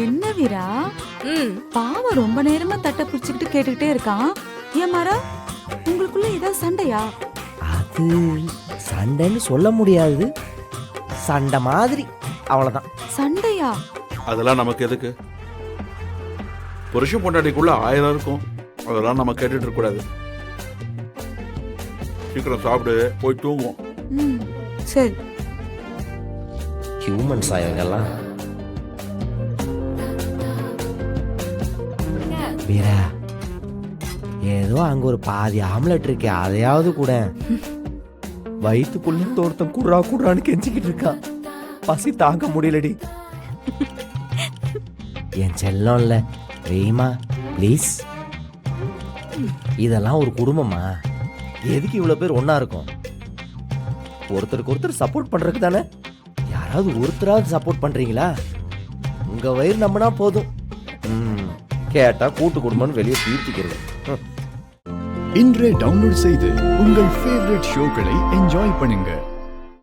என்ன வீரா பாவம் ரொம்ப நேரமா தட்டை பிடிச்சுக்கிட்டு கேட்டுக்கிட்டே இருக்கான். ஏன் மாறா, உங்களுக்குள்ள ஏதாவது சண்டையா? அது சண்டைன்னு சொல்ல முடியாது, சண்டை மாதிரி, அவ்வளவுதான். சண்டையா? அதெல்லாம் நமக்கு எதுக்கு? புருஷன் பொண்டாட்டிக்குள்ள 1000 இருக்கும், அதெல்லாம் நம்ம கேட்டுட்டு இருக்க கூடாது. சீக்கிரம் சாப்பிடு, போய் தூங்குவோம். சரி. ஹியூமன்ஸ் ஆயங்கெல்லாம். வீரா, ஏதோ அங்க ஒரு பாதி ஆம்லெட் இருக்கே, அதையாவது கூட. வயிற்றுக்குள்ள தோர்த்தம் குடுறா குடுறான்னு கெஞ்சிக்கிட்டு இருக்கா. பசி தாங்க முடியலடி. என் செல்லம் இல்ல ரீமா, ப்ளீஸ். இதெல்லாம் ஒரு குடும்பமா? எதுக்கு இவ்வளவு பேர் ஒன்னா இருக்கும்? ஒருத்தருக்கு ஒருத்தர் சப்போர்ட் பண்றதுக்கு தானே. யாராவது ஒருத்தராவது சப்போர்ட் பண்றீங்களா? உங்க வயிறு நம்பினா போதும். கேட்டா கூட்டு குடும்பம்னு வெளியே தீர்த்திக்கிறது. இன்றே டவுன்லோட் செய்து உங்கள் ஃபேவரட் ஷோக்களை என்ஜாய் பண்ணுங்க.